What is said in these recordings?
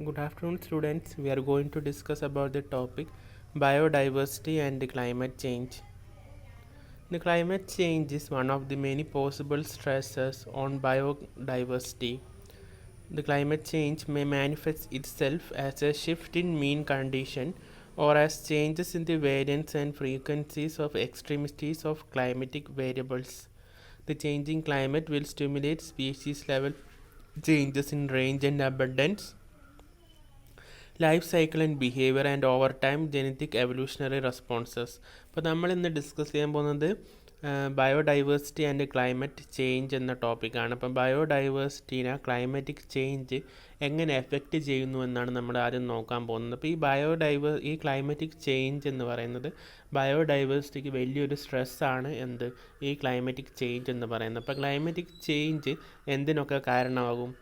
Good afternoon, students. We are going to discuss about the topic biodiversity and climate change. The climate change is one of the many possible stresses on biodiversity. The climate change may manifest itself as a shift in mean condition or as changes in the variance and frequencies of extremities of climatic variables. The changing climate will stimulate species level changes in range and abundance, life cycle and behaviour and over time genetic evolutionary responses. അപ്പോൾ നമ്മളിന്ന് discuss ചെയ്യാൻ പോകുന്നത് biodiversity and climate change എന്ന ടോപ്പിക്കാണ്. അപ്പം ബയോഡൈവേഴ്സിറ്റീനെ climatic change എങ്ങനെ effect ചെയ്യുന്നു എന്നാണ് നമ്മൾ ആദ്യം നോക്കാൻ പോകുന്നത്. അപ്പോൾ ഈ ക്ലൈമാറ്റിക് ചേഞ്ച് എന്ന് പറയുന്നത് ബയോഡൈവേഴ്സിറ്റിക്ക് വലിയൊരു സ്ട്രെസ്സാണ് ഈ ക്ലൈമാറ്റിക് ചേഞ്ച് എന്ന് പറയുന്നത്. അപ്പോൾ ക്ലൈമാറ്റിക് ചേഞ്ച് എന്തിനൊക്കെ കാരണമാകും?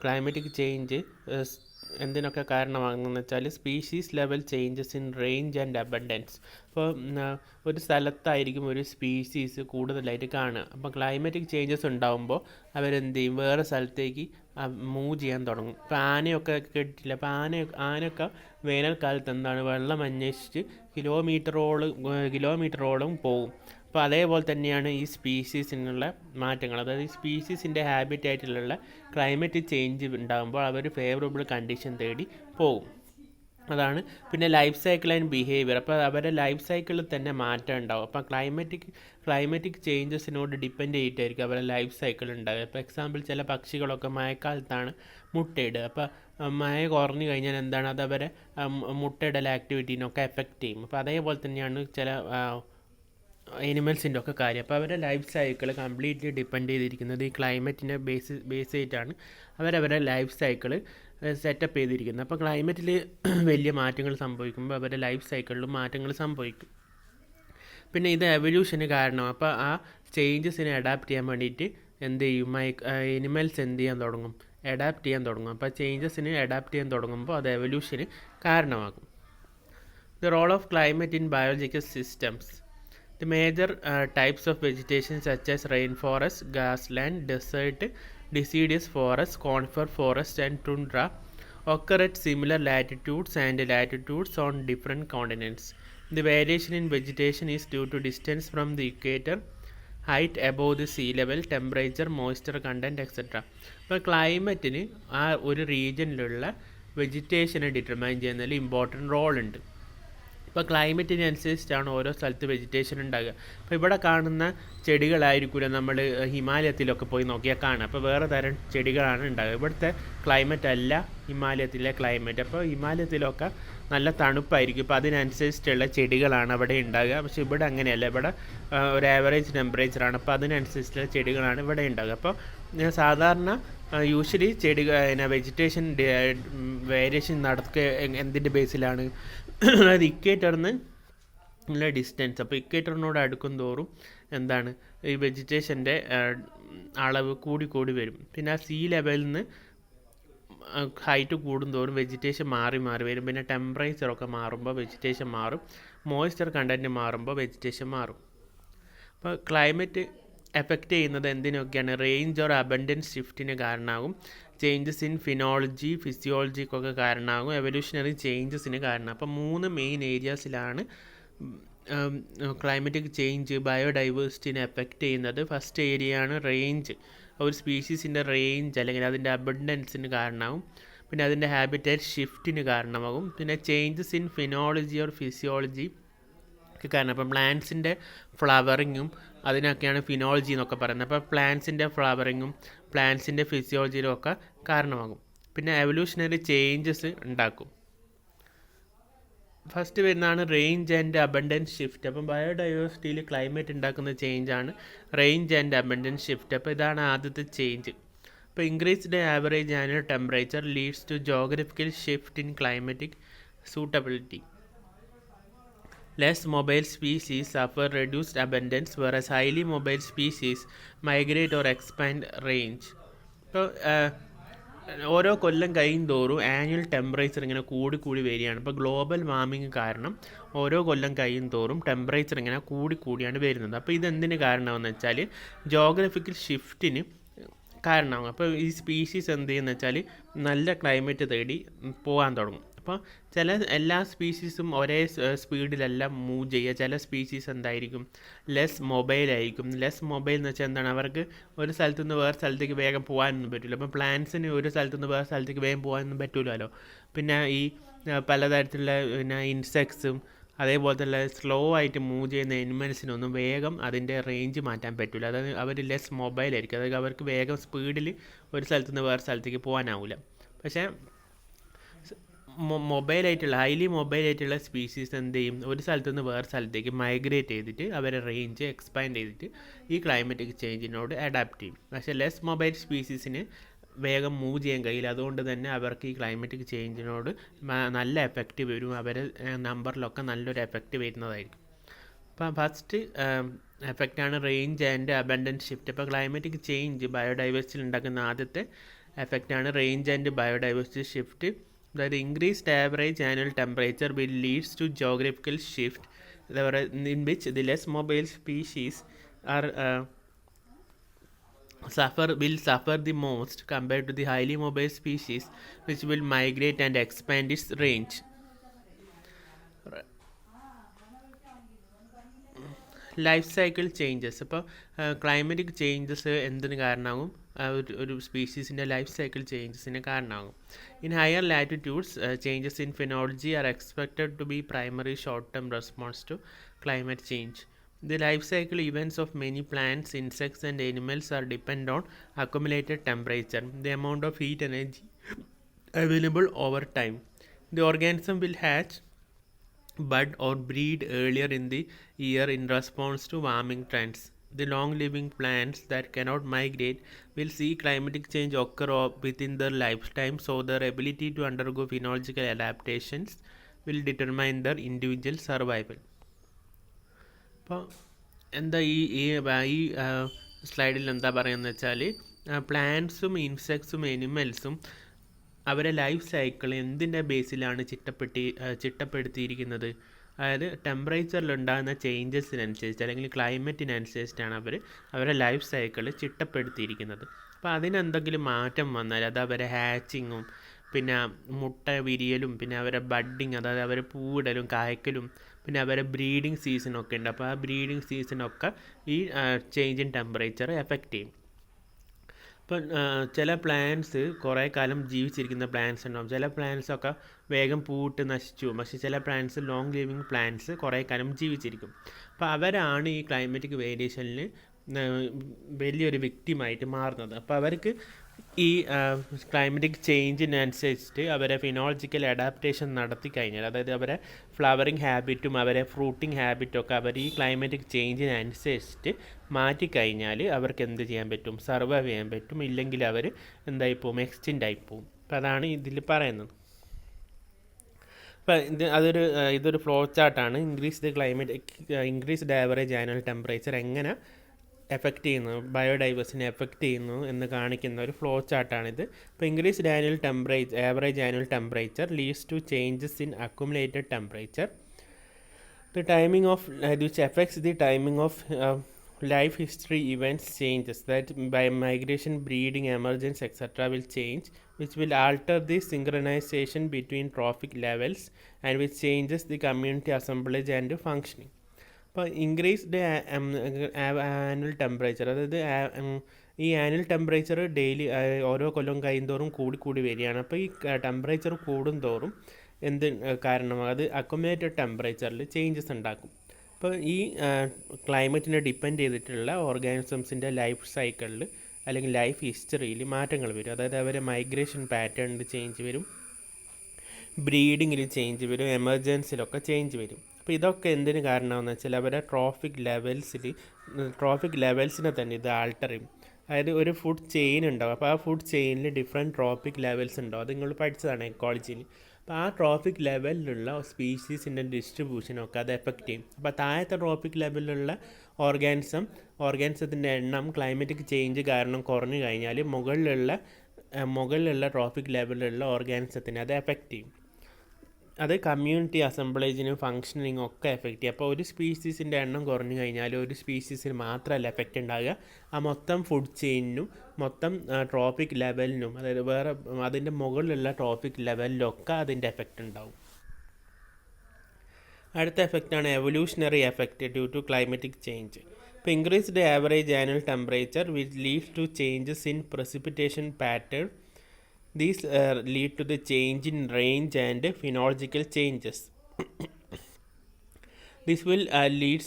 ക്ലൈമാറ്റിക് ചേഞ്ച് എന്തിനൊക്കെ കാരണമാകുന്നതെന്ന് വെച്ചാൽ species level changes in range and abundance. അപ്പോൾ ഒരു സ്ഥലത്തായിരിക്കും ഒരു സ്പീഷീസ് കൂടുതലായിട്ട് കാണുക. അപ്പോൾ ക്ലൈമാറ്റിക് ചേഞ്ചസ് ഉണ്ടാകുമ്പോൾ അവരെന്ത് ചെയ്യും? വേറെ സ്ഥലത്തേക്ക് മൂവ് ചെയ്യാൻ തുടങ്ങും. ഇപ്പോൾ ആനയൊക്കെ കേട്ടിട്ടില്ല. അപ്പോൾ ആനയൊക്കെ വേനൽക്കാലത്ത് എന്താണ് വെള്ളം അന്വേഷിച്ച് കിലോമീറ്ററോളം പോകും. അപ്പോൾ അതേപോലെ തന്നെയാണ് ഈ സ്പീഷീസിനുള്ള മാറ്റങ്ങൾ. അതായത് ഈ സ്പീഷീസിൻ്റെ ഹാബിറ്റായിട്ടുള്ള ക്ലൈമറ്റ് ചേഞ്ച് ഉണ്ടാകുമ്പോൾ അവർ ഫേവറബിൾ കണ്ടീഷൻ തേടി പോകും. അതാണ്. പിന്നെ ലൈഫ് സൈക്കിൾ ആൻഡ് ബിഹേവിയർ. അപ്പോൾ അവരുടെ ലൈഫ് സൈക്കിളിൽ തന്നെ മാറ്റം ഉണ്ടാകും. അപ്പോൾ ക്ലൈമാറ്റിക് ചേഞ്ചസിനോട് ഡിപ്പെൻഡ് ചെയ്തിട്ടായിരിക്കും അവരുടെ ലൈഫ് സൈക്കിൾ ഉണ്ടാകുക. ഇപ്പോൾ എക്സാമ്പിൾ ചില പക്ഷികളൊക്കെ മഴക്കാലത്താണ് മുട്ടയിടുക. അപ്പോൾ മഴ കുറഞ്ഞു കഴിഞ്ഞാൽ എന്താണ് അത് അവരെ മുട്ടയിടൽ ആക്ടിവിറ്റീനൊക്കെ എഫക്റ്റ് ചെയ്യും. അപ്പോൾ അതേപോലെ തന്നെയാണ് ചില എനിമൽസിൻ്റെ ഒക്കെ കാര്യം. അപ്പോൾ അവരുടെ ലൈഫ് സൈക്കിൾ കംപ്ലീറ്റ്ലി ഡിപ്പെൻഡ് ചെയ്തിരിക്കുന്നത് ഈ ക്ലൈമറ്റിനെ ബേസ് ചെയ്തിട്ടാണ് അവരവരുടെ ലൈഫ് സൈക്കിൾ സെറ്റപ്പ് ചെയ്തിരിക്കുന്നത്. അപ്പോൾ ക്ലൈമറ്റിൽ വലിയ മാറ്റങ്ങൾ സംഭവിക്കുമ്പോൾ അവരുടെ ലൈഫ് സൈക്കിളിലും മാറ്റങ്ങൾ സംഭവിക്കും. പിന്നെ ഇത് എവല്യൂഷന് കാരണം. അപ്പോൾ ആ ചേഞ്ചസിനെ അഡാപ്റ്റ് ചെയ്യാൻ വേണ്ടിയിട്ട് എന്ത് ചെയ്യും? എനിമൽസ് എന്ത് ചെയ്യാൻ തുടങ്ങും? അഡാപ്റ്റ് ചെയ്യാൻ തുടങ്ങും. അപ്പോൾ ചേഞ്ചസിന് അഡാപ്റ്റ് ചെയ്യാൻ തുടങ്ങുമ്പോൾ അത് എവല്യൂഷന് കാരണമാകും. The role of climate in biological systems. The major types of vegetation such as rainforest, grassland, desert, deciduous forest, conifer forest and tundra occur at similar latitudes and latitudes on different continents. The variation in vegetation is due to distance from the equator, height above the sea level, temperature, moisture content, etc. ഇപ്പോൾ ക്ലൈമറ്റിന് ആ ഒരു റീജിയനിലുള്ള വെജിറ്റേഷനെ determine ചെയ്യുന്നതിൽ important role ഉണ്ട്. ഇപ്പോൾ ക്ലൈമറ്റിനനുസരിച്ചിട്ടാണ് ഓരോ സ്ഥലത്ത് vegetation ഉണ്ടാകുക. അപ്പോൾ ഇവിടെ കാണുന്ന ചെടികളായിരിക്കില്ല നമ്മൾ ഹിമാലയത്തിലൊക്കെ പോയി നോക്കിയാൽ കാണുക. അപ്പോൾ വേറെ തരം ചെടികളാണ് ഉണ്ടാകുക. ഇവിടുത്തെ ക്ലൈമറ്റ് അല്ല ഹിമാലയത്തിലെ ക്ലൈമറ്റ്. അപ്പോൾ ഹിമാലയത്തിലൊക്കെ നല്ല തണുപ്പായിരിക്കും. അപ്പോൾ അതിനനുസരിച്ചിട്ടുള്ള ചെടികളാണ് അവിടെ ഉണ്ടാകുക. പക്ഷേ ഇവിടെ അങ്ങനെയല്ല. ഇവിടെ ഒരു ആവറേജ് ടെമ്പറേച്ചറാണ്. അപ്പോൾ അതിനനുസരിച്ചുള്ള ചെടികളാണ് ഇവിടെ ഉണ്ടാകുക. അപ്പോൾ സാധാരണ യൂഷ്വലി വെജിറ്റേഷൻ വേരിയേഷൻ നടക്കുക എന്തിൻ്റെ ബേസിലാണ്? അതായത് ഇക്വേറ്ററിന് ഉള്ള ഡിസ്റ്റൻസ്. അപ്പോൾ ഇക്വേറ്ററിനോട് അടുക്കും തോറും എന്താണ് ഈ വെജിറ്റേഷൻ്റെ അളവ് കൂടി വരും. പിന്നെ ആ സീ ലെവലിൽ നിന്ന് ഹൈറ്റ് കൂടുന്തോറും വെജിറ്റേഷൻ മാറി വരും. പിന്നെ ടെമ്പറേച്ചറൊക്കെ മാറുമ്പോൾ വെജിറ്റേഷൻ മാറും. മോയ്സ്ചർ കണ്ടൻറ്റ് മാറുമ്പോൾ വെജിറ്റേഷൻ മാറും. അപ്പോൾ ക്ലൈമറ്റ് എഫക്റ്റ് ചെയ്യുന്നത് എന്തിനൊക്കെയാണ്? റേഞ്ച് ഓർ അബണ്ടൻസ് ഷിഫ്റ്റിന് കാരണമാകും. ചേഞ്ചസ് ഇൻ ഫിസിയോളജിക്കൊക്കെ കാരണമാകും. എവല്യൂഷണറി ചേഞ്ചസിന് കാരണം. അപ്പോൾ 3 മെയിൻ ഏരിയാസിലാണ് ക്ലൈമറ്റിക് ചേഞ്ച് ബയോഡൈവേഴ്സിറ്റിനെ എഫക്റ്റ് ചെയ്യുന്നത്. ഫസ്റ്റ് ഏരിയയാണ് റേഞ്ച്. ഒരു സ്പീഷീസിൻ്റെ റേഞ്ച് അല്ലെങ്കിൽ അതിൻ്റെ അബണ്ടൻസിന് കാരണമാകും. പിന്നെ അതിൻ്റെ ഹാബിറ്റാറ്റ് ഷിഫ്റ്റിന് കാരണമാകും. പിന്നെ ചേഞ്ചസ് ഇൻ ഫിനോളജി ഓർ ഫിസിയോളജി കാരണം. അപ്പം പ്ലാന്റ്സിൻ്റെ ഫ്ലവറിങ്ങും അതിനൊക്കെയാണ് ഫിനോളജി എന്നൊക്കെ പറയുന്നത്. അപ്പോൾ പ്ലാന്റ്സിൻ്റെ ഫ്ലവറിങ്ങും പ്ലാന്റ്സിൻ്റെ ഫിസിയോളജിയിലും ഒക്കെ കാരണമാകും. പിന്നെ എവല്യൂഷണറി ചേഞ്ചസ് ഉണ്ടാക്കും. ഫസ്റ്റ് വരുന്നതാണ് റേഞ്ച് ആൻഡ് അബണ്ടൻസ് ഷിഫ്റ്റ്. അപ്പം ബയോഡൈവേഴ്സിറ്റിയിൽ ക്ലൈമറ്റ് ഉണ്ടാക്കുന്ന ചേഞ്ചാണ് റേഞ്ച് ആൻഡ് അബണ്ടൻസ് ഷിഫ്റ്റ്. അപ്പോൾ ഇതാണ് ആദ്യത്തെ ചേഞ്ച്. അപ്പോൾ increased average annual temperature leads to geographical shift in climatic suitability. Less mobile species suffer reduced abundance, whereas highly mobile species migrate or expand range. ഇപ്പോൾ ഓരോ കൊല്ലം കഴിയുന്തോറും annual temperature ഇങ്ങനെ കൂടി വരികയാണ്. ഇപ്പോൾ ഗ്ലോബൽ വാർമിംഗ് കാരണം ഓരോ കൊല്ലം കഴിയുന്തോറും ടെമ്പറേച്ചർ ഇങ്ങനെ കൂടിയാണ് വരുന്നത്. അപ്പോൾ ഇതെന്തിന് കാരണമെന്ന് വെച്ചാൽ ജോഗ്രഫിക്കൽ ഷിഫ്റ്റിന് കാരണമാകും. അപ്പോൾ ഈ സ്പീഷീസ് എന്ത് ചെയ്യുന്നത് വെച്ചാൽ നല്ല ക്ലൈമറ്റ് തേടി പോകാൻ തുടങ്ങും. അപ്പോൾ എല്ലാ സ്പീഷീസും ഒരേ സ്പീഡിലല്ല മൂവ് ചെയ്യുക. ചില സ്പീഷീസ് എന്തായിരിക്കും, ലെസ് മൊബൈലായിരിക്കും. ലെസ് മൊബൈൽ എന്ന് വെച്ചാൽ എന്താണ്, അവർക്ക് ഒരു സ്ഥലത്തു നിന്ന് വേറെ സ്ഥലത്തേക്ക് വേഗം പോകാനൊന്നും പറ്റില്ല. അപ്പോൾ പ്ലാന്റ്സിന് ഒരു സ്ഥലത്തു നിന്ന് വേറെ സ്ഥലത്തേക്ക് വേഗം പോകാനൊന്നും പറ്റില്ലല്ലോ. പിന്നെ ഈ പലതരത്തിലുള്ള ഇൻസെക്ട്സും അതേപോലെ തന്നെ സ്ലോ ആയിട്ട് മൂവ് ചെയ്യുന്ന എനിമൽസിനൊന്നും വേഗം അതിൻ്റെ റേഞ്ച് മാറ്റാൻ പറ്റില്ല. അതായത് അവർ ലെസ് മൊബൈലായിരിക്കും. അതായത് അവർക്ക് വേഗം സ്പീഡിൽ ഒരു സ്ഥലത്തു നിന്ന് വേറെ സ്ഥലത്തേക്ക് പോകാനാവില്ല. പക്ഷേ ഹൈലി മൊബൈലായിട്ടുള്ള സ്പീഷീസ് എന്ത് ചെയ്യും, ഒരു സ്ഥലത്തു നിന്ന് വേറെ സ്ഥലത്തേക്ക് മൈഗ്രേറ്റ് ചെയ്തിട്ട് അവരുടെ റേഞ്ച് എക്സ്പാൻഡ് ചെയ്തിട്ട് ഈ ക്ലൈമറ്റിക് ചേഞ്ചിനോട് അഡാപ്റ്റ് ചെയ്യും. പക്ഷേ ലെസ് മൊബൈൽ സ്പീഷീസിന് വേഗം മൂവ് ചെയ്യാൻ കഴിയില്ല. അതുകൊണ്ട് തന്നെ അവർക്ക് ഈ ക്ലൈമറ്റിക് ചേഞ്ചിനോട് നല്ല എഫക്റ്റ് വരും. അവരെ നമ്പറിലൊക്കെ നല്ലൊരു എഫക്റ്റ് വരുന്നതായിരിക്കും. അപ്പോൾ ഫസ്റ്റ് എഫക്റ്റാണ് റേഞ്ച് ആൻഡ് അബൻഡൻസ് ഷിഫ്റ്റ്. ഇപ്പോൾ ക്ലൈമറ്റിക് ചേഞ്ച് ബയോഡൈവേഴ്സിറ്റിയിൽ ഉണ്ടാക്കുന്ന ആദ്യത്തെ എഫക്റ്റാണ് റേഞ്ച് ആൻഡ് ബയോഡൈവേഴ്സിറ്റി ഷിഫ്റ്റ്. അതായത് increased average annual temperature will leads to geographical shift in which the less mobile species are will suffer the most compared to the highly mobile species, which will migrate and expand its range. Life cycle changes. ഇപ്പോൾ climatic changes എന്തിന് കാരണമാകും, ഒരു സ്പീഷീസിൻ്റെ life cycle ചേഞ്ചസിന് കാരണമാകും. In higher latitudes changes in phenology are expected to be primary short term response to climate change. The life cycle events of many plants, insects and animals are dependent on accumulated temperature, the amount of heat energy available over time. The organism will hatch, bud or breed earlier in the year in response to warming trends. The long-living plants that cannot migrate will see climatic change occur within their lifetime, so their ability to undergo phenological adaptations will determine their individual survival. അപ്പോൾ എന്താ ഈ സ്ലൈഡിൽ എന്താ പറയുന്നത് വെച്ചാൽ, പ്ലാന്റ്സും ഇൻസെക്ട്സും എനിമൽസും അവരെ life cycle എന്തിൻ്റെ ബേസിലാണ് ചിട്ടപ്പെടുത്തിയിരിക്കുന്നത്. അതായത് ടെമ്പറേച്ചറിലുണ്ടാകുന്ന ചേഞ്ചസിനനുസരിച്ച് അല്ലെങ്കിൽ ക്ലൈമറ്റിനനുസരിച്ചിട്ടാണ് അവരെ ലൈഫ് സൈക്കിൾ ചിട്ടപ്പെടുത്തിയിരിക്കുന്നത്. അപ്പോൾ അതിനെന്തെങ്കിലും മാറ്റം വന്നാൽ അത് അവരെ ഹാച്ചിങ്ങും പിന്നെ മുട്ട വിരിയലും പിന്നെ അവരെ ബഡ്ഡിങ്, അതായത് അവരെ പൂവിടലും കായ്ക്കലും പിന്നെ അവരെ ബ്രീഡിങ് സീസണൊക്കെ ഉണ്ട്. അപ്പോൾ ആ ബ്രീഡിങ് സീസണൊക്കെ ഈ ചേഞ്ച് ഇൻ ടെമ്പറേച്ചർ എഫക്റ്റ് ചെയ്യും. ഇപ്പം ചില പ്ലാന്റ്സ് കുറേ കാലം ജീവിച്ചിരിക്കുന്ന പ്ലാന്റ്സ് ഉണ്ടാവും. ചില പ്ലാന്റ്സൊക്കെ വേഗം പൂവിട്ട് നശിച്ചു പോകും. പക്ഷേ ചില പ്ലാന്റ്സ് ലോങ് ലിവിങ് പ്ലാന്റ്സ് കുറേ കാലം ജീവിച്ചിരിക്കും. അപ്പോൾ അവരാണ് ഈ ക്ലൈമറ്റിക് വേരിയേഷനിൽ വലിയൊരു വിക്ടിമായിട്ട് മാറുന്നത്. അപ്പോൾ അവർക്ക് ഈ ക്ലൈമറ്റിക് ചേഞ്ചിനനുസരിച്ചിട്ട് അവരെ ഫിനോളജിക്കൽ അഡാപ്റ്റേഷൻ നടത്തി കഴിഞ്ഞാൽ, അതായത് അവരെ ഫ്ലവറിങ് ഹാബിറ്റും അവരെ ഫ്രൂട്ടിങ് ഹാബിറ്റും ഒക്കെ അവർ ഈ ക്ലൈമറ്റിക് ചേഞ്ചിനനുസരിച്ചിട്ട് മാറ്റിക്കഴിഞ്ഞാൽ അവർക്ക് എന്ത് ചെയ്യാൻ പറ്റും, സർവൈവ് ചെയ്യാൻ പറ്റും. ഇല്ലെങ്കിൽ അവർ എന്തായിപ്പോവും, എക്സ്റ്റിൻ്റ് ആയിപ്പോവും. അപ്പോൾ അതാണ് ഇതിൽ പറയുന്നത്. അപ്പോൾ ഇതൊരു ഫ്ലോ ചാർട്ടാണ്. ഇൻക്രീസ്ഡ് ആവറേജ് ആനുവൽ ടെമ്പറേച്ചർ എങ്ങനെ എഫക്റ്റ് ചെയ്യുന്നു, ബയോഡൈവേഴ്സിനെ എഫക്റ്റ് ചെയ്യുന്നു എന്ന് കാണിക്കുന്ന ഒരു ഫ്ലോ ചാർട്ടാണിത്. ഇപ്പോൾ increased average annual temperature leads to changes in accumulated temperature. The timing of which affects the timing of life history events changes, that by migration, breeding, emergence, etc. will change, which will alter the synchronization between trophic levels and which changes the community assemblage and functioning. അപ്പോൾ increased annual temperature, അതായത് ഈ annual temperature daily ഓരോ കൊല്ലം കഴിയുന്തോറും കൂടി വരികയാണ്. അപ്പോൾ ഈ temperature കൂടുന്തോറും എന്ത് കാരണമാകും, അത് അക്യുമുലേറ്റഡ് ടെമ്പറേച്ചറിൽ ചേഞ്ചസ് ഉണ്ടാക്കും. അപ്പോൾ ഈ ക്ലൈമറ്റിനെ ഡിപ്പെൻഡ് ചെയ്തിട്ടുള്ള ഓർഗാനിസംസിൻ്റെ ലൈഫ് സൈക്കിളിൽ അല്ലെങ്കിൽ ലൈഫ് ഹിസ്റ്ററിയിൽ മാറ്റങ്ങൾ വരും. അതായത് അവരെ മൈഗ്രേഷൻ പാറ്റേണിൽ ചേഞ്ച് വരും, ബ്രീഡിങ്ങിൽ ചേഞ്ച് വരും, എമർജൻസിലൊക്കെ ചേഞ്ച് വരും. അപ്പോൾ ഇതൊക്കെ എന്തിന് കാരണമാണെന്ന് വെച്ചാൽ അവരെ ട്രോഫിക് ലെവൽസിനെ തന്നെ ഇത് ആൾട്ടർ ചെയ്യും. അതായത് ഒരു ഫുഡ് ചെയിൻ ഉണ്ടാവും. അപ്പോൾ ആ ഫുഡ് ചെയിനിൽ ഡിഫറെൻറ്റ് ട്രോഫിക് ലെവൽസ് ഉണ്ടാവും. അത് നിങ്ങൾ പഠിച്ചതാണ് എക്കോളജിയിൽ. അപ്പോൾ ആ ട്രോഫിക് ലെവലിലുള്ള സ്പീഷീസിൻ്റെ ഡിസ്ട്രിബ്യൂഷനൊക്കെ അത് എഫക്റ്റ് ചെയ്യും. അപ്പോൾ താഴത്തെ ട്രോഫിക് ലെവലിലുള്ള ഓർഗാനിസത്തിൻ്റെ എണ്ണം ക്ലൈമറ്റിക് ചേഞ്ച് കാരണം കുറഞ്ഞു കഴിഞ്ഞാൽ മുകളിലുള്ള ട്രോഫിക് ലെവലിലുള്ള ഓർഗാനിസത്തിനെ അത് എഫക്റ്റ് ചെയ്യും. അത് കമ്മ്യൂണിറ്റി അസംബ്ലേജിനും ഫങ്ഷനിങ്ങും ഒക്കെ എഫക്റ്റ് ചെയ്യും. അപ്പോൾ ഒരു സ്പീഷീസിൻ്റെ എണ്ണം കുറഞ്ഞു കഴിഞ്ഞാൽ ഒരു സ്പീഷീസിന് മാത്രമല്ല എഫക്റ്റ് ഉണ്ടാകുക, ആ മൊത്തം ഫുഡ് ചെയിനിനും മൊത്തം ട്രോപ്പിക് ലെവലിനും, അതായത് വേറെ അതിൻ്റെ മുകളിലുള്ള ട്രോപ്പിക് ലെവലിലൊക്കെ അതിൻ്റെ എഫക്റ്റ് ഉണ്ടാവും. അടുത്ത എഫക്റ്റാണ് evolutionary effect due to climatic change. ഇപ്പോൾ increased average annual temperature which leads to changes in precipitation pattern. These lead to the change in range and phenological changes. This will leads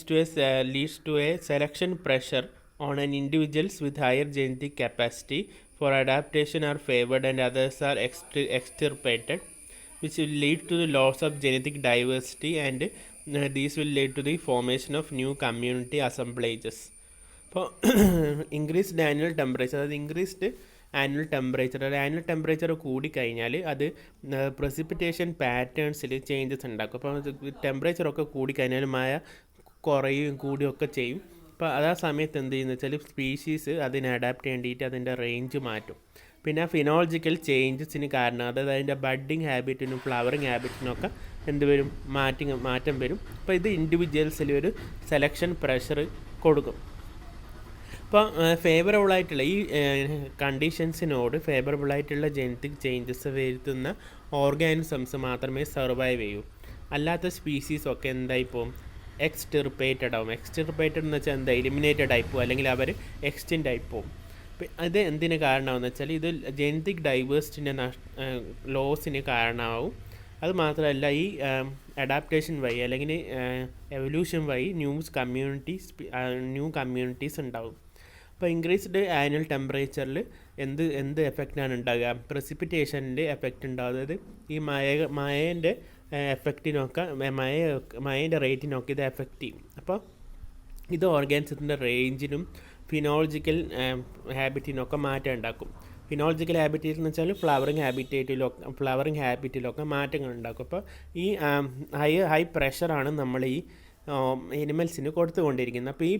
to a selection pressure on an individuals with higher genetic capacity for adaptation are favored and others are extirpated, which will lead to the loss of genetic diversity and these will lead to the formation of new community assemblages. അപ്പോൾ increased annual temperature, അതായത് increased annual temperature കൂടിക്കഴിഞ്ഞാൽ അത് precipitation പാറ്റേൺസിൽ changes ഉണ്ടാക്കും. അപ്പോൾ ടെമ്പറേച്ചറൊക്കെ കൂടിക്കഴിഞ്ഞാൽ മഴ കുറയും കൂടിയൊക്കെ ചെയ്യും. അപ്പോൾ ആ സമയത്ത് എന്ത് ചെയ്യുന്നത് വെച്ചാൽ സ്പീഷീസ് അതിനെ അഡാപ്റ്റ് ചെയ്യേണ്ടിയിട്ട് അതിൻ്റെ റേഞ്ച് മാറ്റും. പിന്നെ ഫിനോളജിക്കൽ ചേഞ്ചസിന് കാരണം, അതായത് അതിൻ്റെ ബഡ്ഡിങ് ഹാബിറ്റിനും ഫ്ലവറിങ് ഹാബിറ്റിനൊക്കെ എന്ത് വരും, മാറ്റം വരും. അപ്പോൾ ഇത് ഇൻഡിവിജ്വൽസിൽ ഒരു സെലക്ഷൻ പ്രഷർ കൊടുക്കും. അപ്പോൾ ഫേവറബിളായിട്ടുള്ള ഈ കണ്ടീഷൻസിനോട് ഫേവറബിളായിട്ടുള്ള ജനറ്റിക് ചേഞ്ചസ് വരുത്തുന്ന ഓർഗാനിസംസ് മാത്രമേ സർവൈവ് ചെയ്യൂ. അല്ലാത്ത സ്പീഷീസൊക്കെ എന്തായിപ്പോവും, എക്സ്റ്റിർപ്പേറ്റഡ് ആവും. എക്സ്റ്റിർപ്പേറ്റഡ് എന്ന് വെച്ചാൽ എന്താ, എലിമിനേറ്റഡ് ആയിപ്പോവും, അല്ലെങ്കിൽ അവർ എക്സ്റ്റെൻഡ് ആയിപ്പോവും. ഇത് എന്തിന് കാരണമാണെന്ന് വെച്ചാൽ ഇത് ജനറ്റിക് ഡൈവേഴ്സിറ്റിൻ്റെ ലോസിന് കാരണമാവും. അത് മാത്രമല്ല ഈ അഡാപ്റ്റേഷൻ വഴി അല്ലെങ്കിൽ എവല്യൂഷൻ വഴി ന്യൂ കമ്മ്യൂണിറ്റീസ് ഉണ്ടാവും. അപ്പോൾ ഇൻക്രീസ്ഡ് ആനുവൽ ടെമ്പറേച്ചറിൽ എന്ത് എഫക്റ്റാണ് ഉണ്ടാകുക, പ്രസിപ്പിറ്റേഷൻ്റെ എഫക്റ്റ് ഉണ്ടാകും. അതായത് ഈ മഴേൻ്റെ എഫക്റ്റിനൊക്കെ മഴേൻ്റെ റേറ്റിനൊക്കെ ഇത് എഫക്റ്റ് ചെയ്യും. അപ്പോൾ ഇത് ഓർഗാനിസത്തിൻ്റെ റേഞ്ചിനും ഫിനോളജിക്കൽ ഹാബിറ്റിനൊക്കെ മാറ്റം ഉണ്ടാക്കും. ഫിനോളജിക്കൽ ഹാബിറ്റേറ്റ് എന്ന് വെച്ചാൽ ഫ്ലവറിങ് ഹാബിറ്റിലൊക്കെ മാറ്റങ്ങൾ ഉണ്ടാക്കും. അപ്പോൾ ഈ ഹൈ പ്രഷറാണ് നമ്മൾ ഈ എനിമൽസിന് കൊടുത്തുകൊണ്ടിരിക്കുന്നത്. അപ്പോൾ ഈ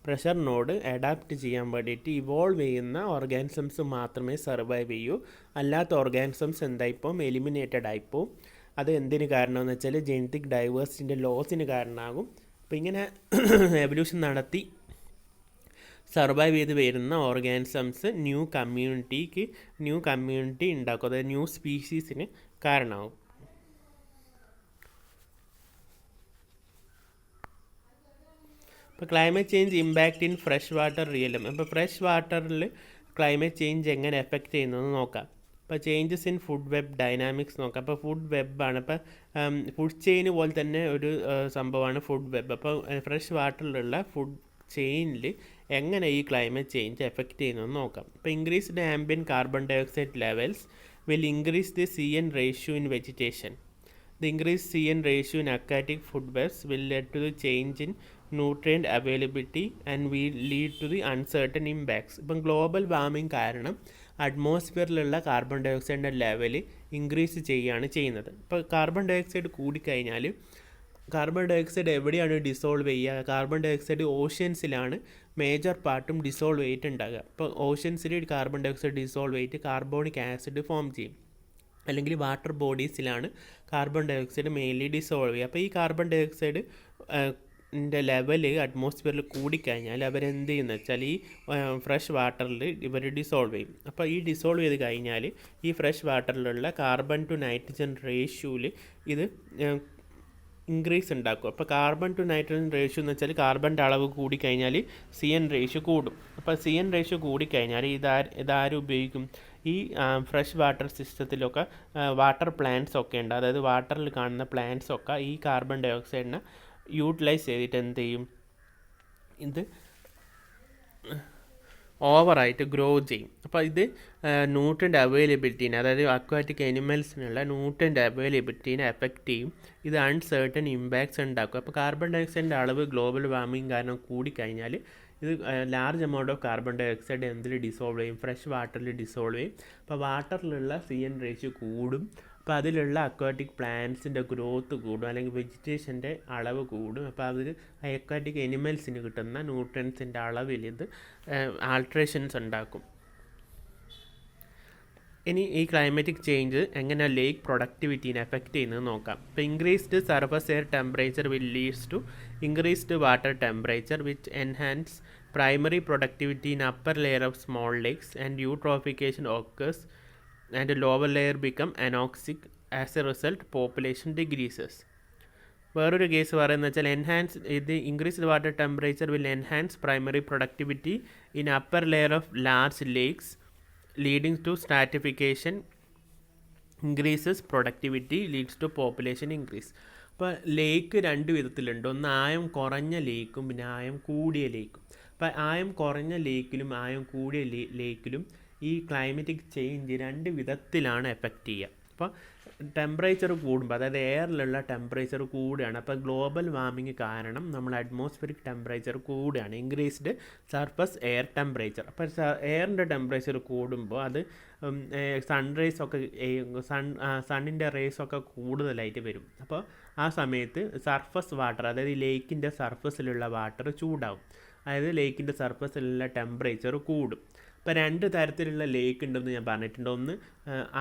പ്രഷറിനോട് അഡാപ്റ്റ് ചെയ്യാൻ വേണ്ടിയിട്ട് ഇവോൾവ് ചെയ്യുന്ന ഓർഗാനിസംസ് മാത്രമേ സർവൈവ് ചെയ്യൂ. അല്ലാത്ത ഓർഗാനിസംസ് എന്തായിപ്പോവും, എലിമിനേറ്റഡ് ആയിപ്പോവും. അത് എന്തിന് കാരണമെന്ന് വെച്ചാൽ ജനറ്റിക് ഡൈവേഴ്സിറ്റിൻ്റെ ലോസിന് കാരണമാകും. അപ്പോൾ ഇങ്ങനെ എവല്യൂഷൻ നടത്തി സർവൈവ് ചെയ്ത് വരുന്ന ഓർഗാനിസംസ് ന്യൂ കമ്മ്യൂണിറ്റി ഉണ്ടാക്കും, അതായത് ന്യൂ സ്പീഷീസിന് കാരണമാകും. ഇപ്പോൾ climate change impact in fresh water റിയലും. അപ്പോൾ ഫ്രഷ് വാട്ടറിൽ ക്ലൈമറ്റ് ചേഞ്ച് എങ്ങനെ എഫക്റ്റ് ചെയ്യുന്നതെന്ന് നോക്കാം. ഇപ്പോൾ changes in food web dynamics നോക്കാം. അപ്പോൾ ഫുഡ് വെബാണ്, ഇപ്പോൾ ഫുഡ് ചെയിൻ പോലെ തന്നെ ഒരു സംഭവമാണ് ഫുഡ് വെബ്. അപ്പോൾ ഫ്രഷ് വാട്ടറിലുള്ള ഫുഡ് ചെയിനിൽ എങ്ങനെ ഈ ക്ലൈമറ്റ് ചേഞ്ച് എഫക്റ്റ് ചെയ്യുന്നതെന്ന് നോക്കാം. ഇപ്പോൾ increased ambient carbon dioxide levels will increase the CN ratio in vegetation. The increase CN ratio in aquatic food webs will lead to the change in nutrient availability and will lead to the uncertain impacts. ഇപ്പം global warming കാരണം അറ്റ്മോസ്ഫിയറിലുള്ള carbon ഡയോക്സൈഡിൻ്റെ level increase ചെയ്യുന്നത്. ഇപ്പോൾ carbon dioxide കൂടിക്കഴിഞ്ഞാൽ carbon dioxide എവിടെയാണ് dissolve ചെയ്യുക, carbon dioxide ഓഷ്യൻസിലാണ് മേജർ പാർട്ടും ഡിസോൾവ് ചെയ്തിട്ടുണ്ടാകുക. അപ്പോൾ ഓഷ്യൻസിൽ കാർബൺ ഡയോക്സൈഡ് ഡിസോൾവ് ചെയ്തിട്ട് കാർബോണിക് ആസിഡ് ഫോം ചെയ്യും. അല്ലെങ്കിൽ വാട്ടർ ബോഡീസിലാണ് കാർബൺ ഡയോക്സൈഡ് മെയിൻലി ഡിസോൾവ് ചെയ്യുക. അപ്പോൾ ഈ കാർബൺ ഡയോക്സൈഡ് ലെവല് അറ്റ്മോസ്ഫിയറിൽ കൂടിക്കഴിഞ്ഞാൽ അവരെന്ത് ചെയ്യുന്നത് വെച്ചാൽ ഈ ഫ്രഷ് വാട്ടറിൽ ഇവർ ഡിസോൾവ് ചെയ്യും. അപ്പോൾ ഈ ഡിസോൾവ് ചെയ്ത് കഴിഞ്ഞാൽ ഈ ഫ്രഷ് വാട്ടറിലുള്ള കാർബൺ ടു നൈട്രജൻ റേഷ്യോയിൽ ഇത് ഇൻക്രീസ് ഉണ്ടാക്കും. അപ്പോൾ കാർബൺ ടു നൈട്രജൻ റേഷ്യോ എന്ന് വെച്ചാൽ കാർബണിൻ്റെ അളവ് കൂടിക്കഴിഞ്ഞാൽ CN റേഷ്യോ കൂടും. അപ്പോൾ CN റേഷ്യോ കൂടിക്കഴിഞ്ഞാൽ ഇതാരും ഉപയോഗിക്കും, ഈ ഫ്രഷ് വാട്ടർ സിസ്റ്റത്തിലൊക്കെ വാട്ടർ പ്ലാന്റ്സ് ഒക്കെ ഉണ്ട്. അതായത് വാട്ടറിൽ കാണുന്ന പ്ലാന്റ്സ് ഒക്കെ ഈ കാർബൺ ഡയോക്സൈഡിനെ യൂട്ടിലൈസ് ചെയ്തിട്ട് എന്ത് ചെയ്യും, ഇത് ഓവറായിട്ട് ഗ്രോ ചെയ്യും. അപ്പോൾ ഇത് ന്യൂട്രിയൻ്റ് അവൈലബിലിറ്റീനെ, അതായത് അക്വാറ്റിക് അനിമൽസിനുള്ള ന്യൂട്രിയൻ്റ് അവൈലബിലിറ്റീനെ എഫക്റ്റ് ചെയ്യും. ഇത് അൺസർട്ടൺ ഇമ്പാക്ട്സ് ഉണ്ടാക്കും. അപ്പോൾ കാർബൺ ഡയോക്സൈഡിൻ്റെ അളവ് ഗ്ലോബൽ വാർമിംഗ് കാരണം കൂടിക്കഴിഞ്ഞാൽ ഇത് large amount of carbon dioxide എന്തിൽ ഡിസോൾവ് ചെയ്യും, ഫ്രഷ് വാട്ടറിൽ ഡിസോൾവ് ചെയ്യും. അപ്പോൾ വാട്ടറിലുള്ള CN റേഷ്യോ കൂടും. അപ്പോൾ അതിലുള്ള അക്വാറ്റിക് പ്ലാന്റ്സിൻ്റെ ഗ്രോത്ത് കൂടും, അല്ലെങ്കിൽ വെജിറ്റേഷൻ്റെ അളവ് കൂടും. അപ്പോൾ അതിൽ അക്വാറ്റിക് എനിമൽസിന് കിട്ടുന്ന ന്യൂട്രിയൻസിൻ്റെ അളവിൽ ഇത് ആൾട്രേഷൻസ് ഉണ്ടാക്കും. ഇനി ഈ ക്ലൈമറ്റിക് ചേഞ്ച് എങ്ങനെ ലേക്ക് പ്രൊഡക്ടിവിറ്റീനെ എഫക്റ്റ് ചെയ്യുന്നത് നോക്കാം. ഇപ്പോൾ increased surface air temperature will leads to increased water temperature which enhance primary productivity in upper layer of small lakes and eutrophication occurs and lower layer become anoxic. As a result population decreases. വേറൊരു case പറയുന്നത് വെച്ചാൽ increased water temperature will enhance primary productivity in upper layer of large lakes leading to stratification increases productivity leads to population increase. അപ്പോൾ lake രണ്ട് വിധത്തിലുണ്ട്. ഒന്ന് ആയം കുറഞ്ഞ ലേക്കും പിന്നെ ആയം കൂടിയ ലേക്കും. അപ്പോൾ ആയം കുറഞ്ഞ ലേക്കിലും ആയം കൂടിയ ലേക്കിലും ഈ ക്ലൈമറ്റിക് ചേഞ്ച് രണ്ട് വിധത്തിലാണ് എഫക്റ്റ് ചെയ്യുക. അപ്പോൾ ടെമ്പറേച്ചർ കൂടുമ്പോൾ, അതായത് എയറിലുള്ള ടെമ്പറേച്ചർ കൂടുകയാണ്. അപ്പോൾ ഗ്ലോബൽ വാർമിംഗ് കാരണം നമ്മൾ അറ്റ്മോസ്ഫിയറിക് ടെമ്പറേച്ചർ കൂടുകയാണ്, ഇൻക്രീസ്ഡ് സർഫസ് എയർ ടെമ്പറേച്ചർ. അപ്പോൾ എയറിൻ്റെ ടെമ്പറേച്ചർ കൂടുമ്പോൾ അത് സണ്ണിൻ്റെ റേസൊക്കെ കൂടുതലായിട്ട് വരും. അപ്പോൾ ആ സമയത്ത് സർഫസ് വാട്ടർ, അതായത് ലേക്കിൻ്റെ സർഫസിലുള്ള വാട്ടർ ചൂടാവും. അതായത് ലേക്കിൻ്റെ സർഫസിലുള്ള ടെമ്പറേച്ചർ കൂടും. ഇപ്പോൾ രണ്ട് തരത്തിലുള്ള ലേക്ക് ഉണ്ടെന്ന് ഞാൻ പറഞ്ഞിട്ടുണ്ട്. ഒന്ന്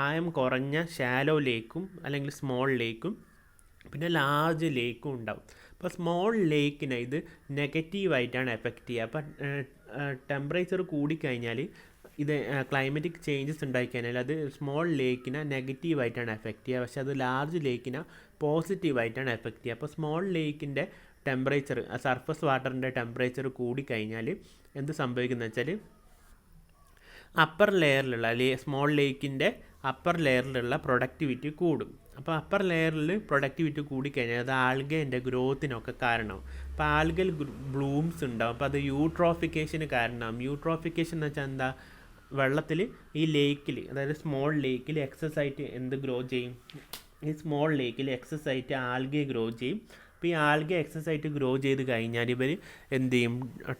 ആയം കുറഞ്ഞ ഷാലോ ലേക്കും അല്ലെങ്കിൽ സ്മോൾ ലേക്കും, പിന്നെ ലാർജ് ലേക്കും ഉണ്ടാവും. അപ്പോൾ സ്മോൾ ലേക്കിനെ ഇത് നെഗറ്റീവായിട്ടാണ് എഫക്റ്റ് ചെയ്യുക. അപ്പോൾ ടെമ്പറേച്ചർ കൂടിക്കഴിഞ്ഞാൽ ഇത് ക്ലൈമറ്റിക് ചേഞ്ചസ് ഉണ്ടായിക്കഴിഞ്ഞാൽ അത് സ്മോൾ ലേക്കിനെ നെഗറ്റീവായിട്ടാണ് എഫക്റ്റ് ചെയ്യുക. പക്ഷേ അത് ലാർജ് ലേക്കിനെ പോസിറ്റീവായിട്ടാണ് എഫക്റ്റ് ചെയ്യുക. അപ്പോൾ സ്മോൾ ലേക്കിൻ്റെ ടെമ്പറേച്ചർ, സർഫസ് വാട്ടറിൻ്റെ ടെമ്പറേച്ചർ കൂടിക്കഴിഞ്ഞാൽ എന്ത് സംഭവിക്കുന്നത് വെച്ചാൽ അപ്പർ ലെയറിലുള്ള സ്മോൾ ലേക്കിൻ്റെ അപ്പർ ലെയറിലുള്ള പ്രൊഡക്ടിവിറ്റി കൂടും. അപ്പോൾ അപ്പർ ലെയറിൽ പ്രൊഡക്ടിവിറ്റി കൂടിക്കഴിഞ്ഞാൽ അത് ആൽഗേൻ്റെ ഗ്രോത്തിനൊക്കെ കാരണമാവും. അപ്പോൾ ആൽഗൽ ബ്ലൂംസ് ഉണ്ടാവും. അപ്പോൾ അത് യൂട്രോഫിക്കേഷന് കാരണമാവും. യൂട്രോഫിക്കേഷൻ എന്ന് വെച്ചാൽ എന്താ, വെള്ളത്തിൽ ഈ ലേക്കിൽ, അതായത് സ്മോൾ ലേക്കിൽ എക്സസ് ആയിട്ട് എന്ത് ഗ്രോ ചെയ്യും, ഈ സ്മോൾ ലേക്കിൽ എക്സസ് ആയിട്ട് ആൽഗെ ഗ്രോ ചെയ്യും. അപ്പോൾ ഈ ആൽഗെ എക്സസ് ആയിട്ട് ഗ്രോ ചെയ്ത് കഴിഞ്ഞാൽ ഇവർ എന്ത് ചെയ്യും,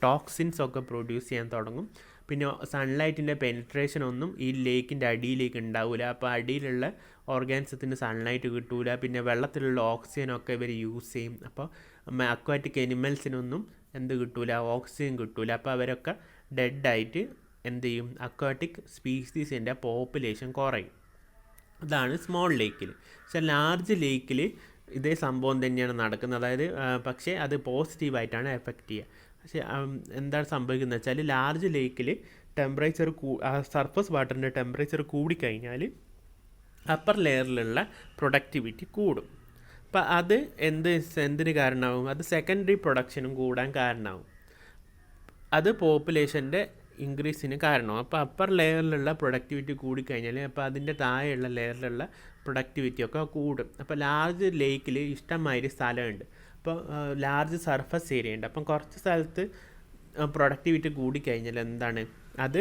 ടോക്സിൻസ് ഒക്കെ പ്രൊഡ്യൂസ് ചെയ്യാൻ തുടങ്ങും. പിന്നെ സൺലൈറ്റിൻ്റെ പെനിട്രേഷൻ ഒന്നും ഈ ലേക്കിൻ്റെ അടിയിലേക്ക് ഉണ്ടാവില്ല. അപ്പോൾ അടിയിലുള്ള ഓർഗാനിസത്തിന് സൺലൈറ്റ് കിട്ടൂല. പിന്നെ വെള്ളത്തിലുള്ള ഓക്സിജനൊക്കെ ഇവർ യൂസ് ചെയ്യും. അപ്പോൾ അക്വാറ്റിക് എനിമൽസിനൊന്നും എന്ത് കിട്ടൂല, ഓക്സിജൻ കിട്ടൂല. അപ്പോൾ അവരൊക്കെ ഡെഡായിട്ട് എന്ത് ചെയ്യും, അക്വാറ്റിക് സ്പീസീസിൻ്റെ പോപ്പുലേഷൻ കുറയും. അതാണ് സ്മോൾ ലേക്കിൽ. പക്ഷേ ലാർജ് ലേക്കിൽ ഇതേ സംഭവം തന്നെയാണ് നടക്കുന്നത്. അതായത് പക്ഷേ അത് പോസിറ്റീവായിട്ടാണ് എഫക്റ്റ് ചെയ്യുക. പക്ഷേ എന്താണ് സംഭവിക്കുന്നത് വെച്ചാൽ ലാർജ് ലേക്കിൽ ടെമ്പറേച്ചർ സർഫസ് വാട്ടറിൻ്റെ ടെമ്പറേച്ചർ കൂടിക്കഴിഞ്ഞാൽ അപ്പർ ലെയറിലുള്ള പ്രൊഡക്ടിവിറ്റി കൂടും. അപ്പോൾ അത് എന്തിന് കാരണമാവും, അത് സെക്കൻഡറി പ്രൊഡക്ഷനും കൂടാൻ കാരണമാവും. അത് പോപ്പുലേഷൻ്റെ ഇൻക്രീസിന് കാരണമാവും. അപ്പോൾ അപ്പർ ലെയറിലുള്ള പ്രൊഡക്ടിവിറ്റി കൂടിക്കഴിഞ്ഞാൽ അപ്പോൾ അതിൻ്റെ താഴെയുള്ള ലെയറിലുള്ള പ്രൊഡക്ടിവിറ്റി ഒക്കെ കൂടും. അപ്പോൾ ലാർജ് ലേക്കിൽ ഇഷ്ടംമാതിരി സ്ഥലമുണ്ട്. അപ്പോൾ ലാർജ് സർഫസ് ഏരിയ ഉണ്ട്. അപ്പം കുറച്ച് സ്ഥലത്ത് പ്രൊഡക്ടിവിറ്റി കൂടിക്കഴിഞ്ഞാൽ എന്താണ്, അത്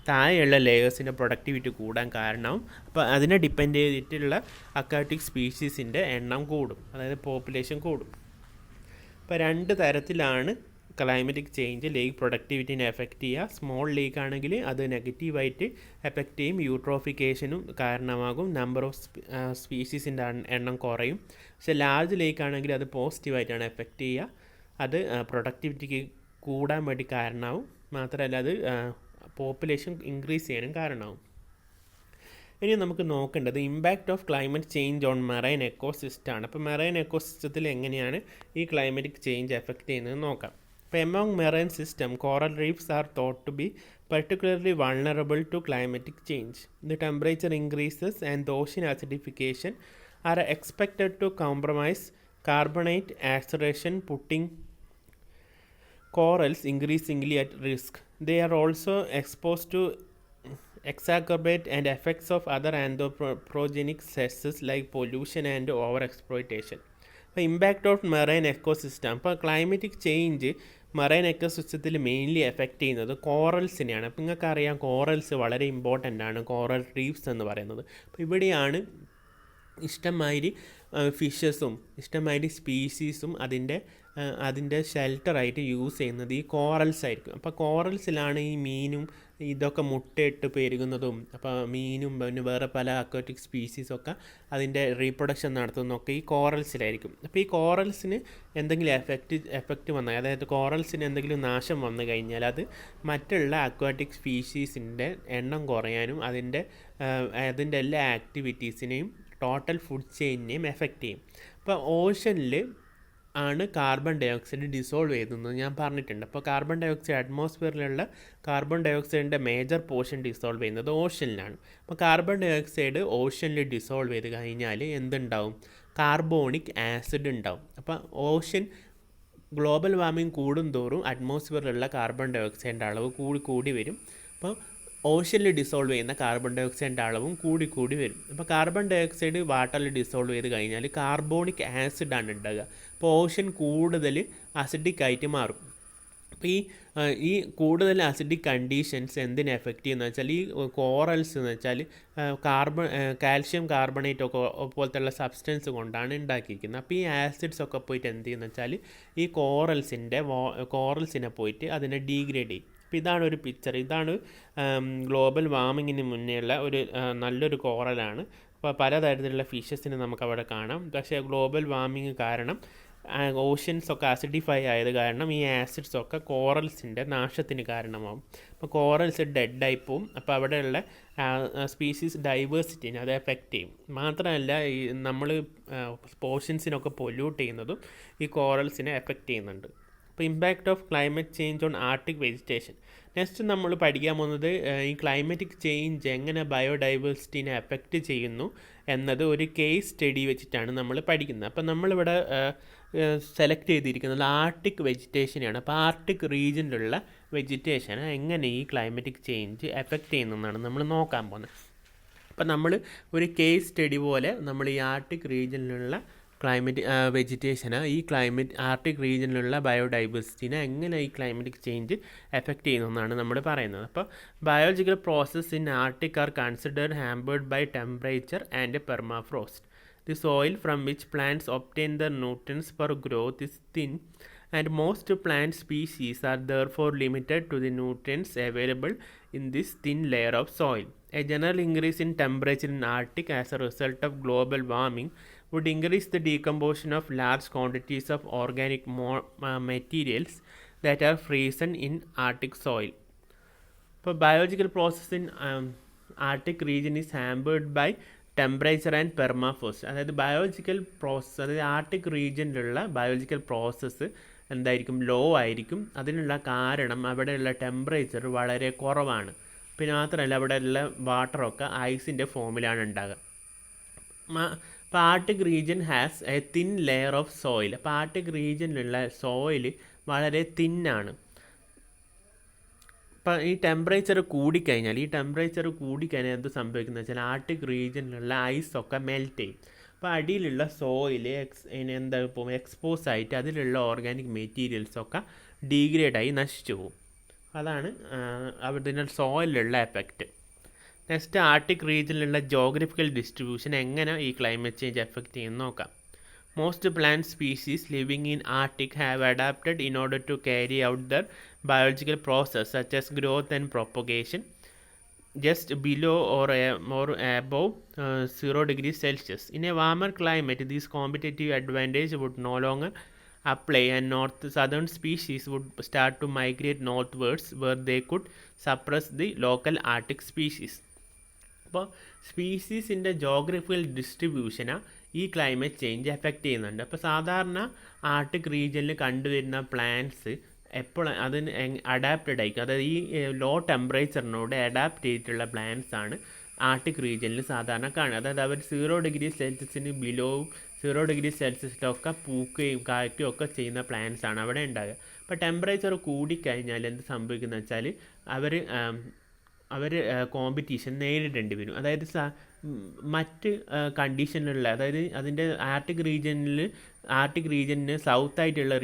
താഴെയുള്ള ലെയേഴ്സിൻ്റെ പ്രൊഡക്ടിവിറ്റി കൂടാൻ കാരണമാവും. അപ്പോൾ അതിനെ ഡിപ്പെൻഡ് ചെയ്തിട്ടുള്ള അക്വാറ്റിക് സ്പീഷീസിൻ്റെ എണ്ണം കൂടും, അതായത് പോപ്പുലേഷൻ കൂടും. അപ്പോൾ രണ്ട് തരത്തിലാണ് ക്ലൈമറ്റിക് ചേഞ്ച് ലേക്ക് പ്രൊഡക്ടിവിറ്റിനെ എഫക്റ്റ് ചെയ്യുക. സ്മോൾ ലേക്ക് ആണെങ്കിൽ അത് നെഗറ്റീവായിട്ട് എഫക്റ്റ് ചെയ്യും, യൂട്രോഫിക്കേഷനും കാരണമാകും, നമ്പർ ഓഫ് സ്പീഷീസിൻ്റെ എണ്ണം കുറയും. പക്ഷേ ലാർജ് ലേക്ക് ആണെങ്കിൽ അത് പോസിറ്റീവായിട്ടാണ് എഫക്റ്റ് ചെയ്യുക, അത് പ്രൊഡക്ടിവിറ്റിക്ക് കൂടാൻ വേണ്ടി കാരണമാവും. മാത്രമല്ല അത് പോപ്പുലേഷൻ ഇൻക്രീസ് ചെയ്യാനും കാരണമാവും. ഇനി നമുക്ക് നോക്കേണ്ടത് impact of climate change on marine എക്കോസിസ്റ്റമാണ്. അപ്പോൾ മെറൈൻ എക്കോസിസ്റ്റത്തിൽ എങ്ങനെയാണ് ഈ ക്ലൈമറ്റിക് ചേഞ്ച് എഫക്റ്റ് ചെയ്യുന്നത് നോക്കാം. അപ്പോൾ among marine system, coral reefs are thought to be particularly vulnerable to climatic change. The temperature increases and the ocean acidification are expected to compromise carbonate acceleration, putting corals increasingly at risk. They are also exposed to exacerbate and effects of other anthropogenic stresses like pollution and overexploitation. അപ്പോൾ impact of marine ecosystem, അപ്പോൾ climatic change marine എക്കോസിസ്റ്റത്തിൽ mainly effect ചെയ്യുന്നത് കോറൽസിനെയാണ്. അപ്പോൾ നിങ്ങൾക്കറിയാം corals വളരെ important ആണ്, coral reefs എന്ന് പറയുന്നത്. അപ്പോൾ ഇവിടെയാണ് ഇഷ്ടംമാതിരി ഫിഷസും ഇഷ്ടംമാതിരി സ്പീഷീസും അതിൻ്റെ ഷെൽട്ടറായിട്ട് യൂസ് ചെയ്യുന്നത് ഈ കോറൽസ് ആയിരിക്കും. അപ്പോൾ കോറൽസിലാണ് ഈ മീനും ഇതൊക്കെ മുട്ടയിട്ട് പെരുകുന്നതും. അപ്പോൾ മീനും പിന്നെ വേറെ പല അക്വാറ്റിക് സ്പീഷീസൊക്കെ അതിൻ്റെ റീപ്രൊഡക്ഷൻ നടത്തുന്നതൊക്കെ ഈ കോറൽസിലായിരിക്കും. അപ്പോൾ ഈ കോറൽസിന് എന്തെങ്കിലും എഫക്റ്റ് വന്നാൽ, അതായത് കോറൽസിന് എന്തെങ്കിലും നാശം വന്നു കഴിഞ്ഞാൽ അത് മറ്റുള്ള അക്വാറ്റിക് സ്പീഷീസിൻ്റെ എണ്ണം കുറയാനും അതിൻ്റെ എല്ലാ ആക്ടിവിറ്റീസിനെയും ടോട്ടൽ ഫുഡ് ചെയിനിനെയും എഫക്റ്റ് ചെയ്യും. അപ്പോൾ ഓഷനിൽ ആണ് കാർബൺ ഡൈ ഓക്സൈഡ് ഡിസോൾവ് ചെയ്തെന്ന് ഞാൻ പറഞ്ഞിട്ടുണ്ട്. അപ്പോൾ കാർബൺ ഡൈ ഓക്സൈഡ് അറ്റ്മോസ്ഫിയറിലുള്ള കാർബൺ ഡൈ ഓക്സൈഡിൻ്റെ മേജർ പോർഷൻ ഡിസോൾവ് ചെയ്യുന്നത് ഓഷനിലാണ്. അപ്പോൾ കാർബൺ ഡൈ ഓക്സൈഡ് ഓഷനിൽ ഡിസോൾവ് ചെയ്ത് കഴിഞ്ഞാൽ എന്തുണ്ടാവും? കാർബോണിക് ആസിഡ് ഉണ്ടാവും. അപ്പോൾ ഓഷൻ ഗ്ലോബൽ വാർമിംഗ് കൂടുന്തോറും അറ്റ്മോസ്ഫിയറിലുള്ള കാർബൺ ഡൈ ഓക്സൈഡിൻ്റെ അളവ് കൂടി വരും. അപ്പോൾ ഓഷനിൽ ഡിസോൾവ് ചെയ്യുന്ന കാർബൺ ഡൈ ഓക്സൈഡിൻ്റെ അളവും കൂടി വരും. അപ്പോൾ കാർബൺ ഡൈ ഓക്സൈഡ് വാട്ടറിൽ ഡിസോൾവ് ചെയ്ത് കഴിഞ്ഞാൽ കാർബോണിക് ആസിഡാണ് ഉണ്ടാകുക. അപ്പോൾ ഓഷൻ കൂടുതൽ അസിഡിക് ആയിട്ട് മാറും. അപ്പോൾ ഈ കൂടുതൽ അസിഡിക് കണ്ടീഷൻസ് എന്തിനെ എഫക്റ്റ് ചെയ്യുന്നത് വെച്ചാൽ ഈ കോറൽസ് എന്ന് വെച്ചാൽ കാൽഷ്യം കാർബണേറ്റ് ഒക്കെ പോലത്തെ സബ്സ്റ്റൻസ് കൊണ്ടാണ് ഉണ്ടാക്കിയിരിക്കുന്നത്. അപ്പോൾ ഈ ആസിഡ്സ് ഒക്കെ പോയിട്ട് എന്ത് ചെയ്യുന്നത് വെച്ചാൽ ഈ കോറൽസിനെ പോയിട്ട് അതിനെ ഡീഗ്രേഡ് ചെയ്യും. അപ്പോൾ ഇതാണ് ഒരു പിക്ചർ. ഇതാണ് ഗ്ലോബൽ വാർമിങ്ങിന് മുന്നേയുള്ള ഒരു നല്ലൊരു കോറലാണ്. അപ്പോൾ പലതരത്തിലുള്ള ഫിഷസിനെ നമുക്കവിടെ കാണാം. പക്ഷേ ഗ്ലോബൽ വാർമിങ് കാരണം ഓഷ്യൻസൊക്കെ ആസിഡിഫൈ ആയത് കാരണം ഈ ആസിഡ്സൊക്കെ കോറൽസിൻ്റെ നാശത്തിന് കാരണമാകും. അപ്പോൾ കോറൽസ് ഡെഡായി പോവും. അപ്പോൾ അവിടെയുള്ള സ്പീഷീസ് ഡൈവേഴ്സിറ്റിനെ അത് എഫക്റ്റ് ചെയ്യും. മാത്രമല്ല ഈ നമ്മൾ ഓഷ്യൻസിനൊക്കെ പൊല്യൂട്ട് ചെയ്യുന്നതും ഈ കോറൽസിനെ എഫക്റ്റ് ചെയ്യുന്നുണ്ട്. അപ്പോൾ impact of climate change on Arctic vegetation. Next നമ്മൾ പഠിക്കാൻ പോകുന്നത് ഈ ക്ലൈമറ്റിക് ചേഞ്ച് എങ്ങനെ ബയോഡൈവേഴ്സിറ്റീനെ എഫക്റ്റ് ചെയ്യുന്നു എന്നത് ഒരു കേസ് സ്റ്റഡി വെച്ചിട്ടാണ് നമ്മൾ പഠിക്കുന്നത്. അപ്പോൾ നമ്മളിവിടെ സെലക്ട് ചെയ്തിരിക്കുന്നത് ആർട്ടിക് വെജിറ്റേഷനെയാണ്. അപ്പോൾ ആർട്ടിക് റീജിയനിലുള്ള വെജിറ്റേഷനെ എങ്ങനെ ഈ ക്ലൈമറ്റിക് ചേഞ്ച് എഫക്റ്റ് ചെയ്യുന്നതെന്നാണ് നമ്മൾ നോക്കാൻ പോകുന്നത്. അപ്പോൾ നമ്മൾ ഒരു കേസ് സ്റ്റഡി പോലെ നമ്മൾ ഈ ആർട്ടിക് റീജിയനിലുള്ള വെജിറ്റേഷന് ആർട്ടിക് റീജിയനിലുള്ള ബയോഡൈവേഴ്സിറ്റിനെ എങ്ങനെ ഈ ക്ലൈമറ്റിക് ചേഞ്ച് എഫക്റ്റ് ചെയ്യുന്നതെന്നാണ് നമ്മൾ പറയുന്നത്. അപ്പോൾ biological process in Arctic are considered hampered by temperature and permafrost. The soil from which plants obtain their nutrients for growth is thin, and most plant species are therefore limited to the nutrients available in this thin layer of soil. A general increase in temperature in Arctic as a result of global warming would increase the decomposition of large quantities of organic materials that are frozen in Arctic soil. For biological process in Arctic region is hampered by temperature and permafrost. അതായത് biological process, അതായത് Arctic റീജിയനിലുള്ള biological process എന്തായിരിക്കും? Law ആയിരിക്കും. അതിനുള്ള കാരണം അവിടെയുള്ള temperature വളരെ കുറവാണ്. പിന്നെ മാത്രമല്ല അവിടെയുള്ള വാട്ടറൊക്കെ ഐസിൻ്റെ ഫോമിലാണ് ഉണ്ടാകുക. അപ്പോൾ Arctic region has A thin layer of soil. അപ്പോൾ ആർട്ടിക് റീജിയനിലുള്ള സോയിൽ വളരെ തിന്നാണ്. അപ്പോൾ ഈ ടെമ്പറേച്ചർ കൂടിക്കഴിഞ്ഞാൽ എന്ത് സംഭവിക്കുന്നത് വെച്ചാൽ ആർട്ടിക് റീജിയനിലുള്ള ഐസൊക്കെ മെൽറ്റ് ചെയ്യും. അപ്പോൾ അടിയിലുള്ള സോയിൽ എക്സ്പോസ് ആയിട്ട് അതിലുള്ള ഓർഗാനിക് മെറ്റീരിയൽസൊക്കെ ഡീഗ്രേഡായി നശിച്ചു പോകും. അതാണ് അതിൻ്റെ സോയിലുള്ള എഫക്റ്റ്. നെക്സ്റ്റ് ആർട്ടിക് റീജിയനിലുള്ള ജോഗ്രഫിക്കൽ ഡിസ്ട്രിബ്യൂഷൻ എങ്ങനെ ഈ ക്ലൈമറ്റ് ചേഞ്ച് എഫക്റ്റ് ചെയ്യുമെന്ന് നോക്കാം. Most plant species living in Arctic have adapted in order to carry out their biological process such as growth and propagation just below or above 0 degrees Celsius. In a warmer climate, this competitive advantage would no longer apply, and southern species would start to migrate northwards where they could suppress the local Arctic species. അപ്പോൾ സ്പീസീസിൻ്റെ geographical ഡിസ്ട്രിബ്യൂഷനാണ് ഈ climate change effect ചെയ്യുന്നുണ്ട്. അപ്പോൾ സാധാരണ Arctic റീജിയനിൽ കണ്ടുവരുന്ന plants എപ്പോഴും അതിന് adapted ആയിരിക്കും. അതായത് ഈ ലോ ടെമ്പറേച്ചറിനോട് അഡാപ്റ്റ് ചെയ്തിട്ടുള്ള പ്ലാന്റ്സ് ആണ് ആർട്ടിക് റീജിയനിൽ സാധാരണ കാണുക. അതായത് അവർ 0 ഡിഗ്രി സെൽഷ്യസിന് ബിലോവും 0 ഡിഗ്രി സെൽഷ്യസിലൊക്കെ പൂക്കുകയും കായ്ക്കുകയും ഒക്കെ ചെയ്യുന്ന പ്ലാന്റ്സ് ആണ് അവിടെ ഉണ്ടാകുക. അപ്പോൾ ടെമ്പറേച്ചർ കൂടിക്കഴിഞ്ഞാൽ എന്ത് സംഭവിക്കുന്നത് വെച്ചാൽ അവർ കോമ്പറ്റീഷൻ നേരിടേണ്ടി വരും. അതായത് മറ്റ് കണ്ടീഷനിലുള്ള, അതായത് അതിൻ്റെ ആർട്ടിക് റീജിയനിന് സൗത്തായിട്ടുള്ള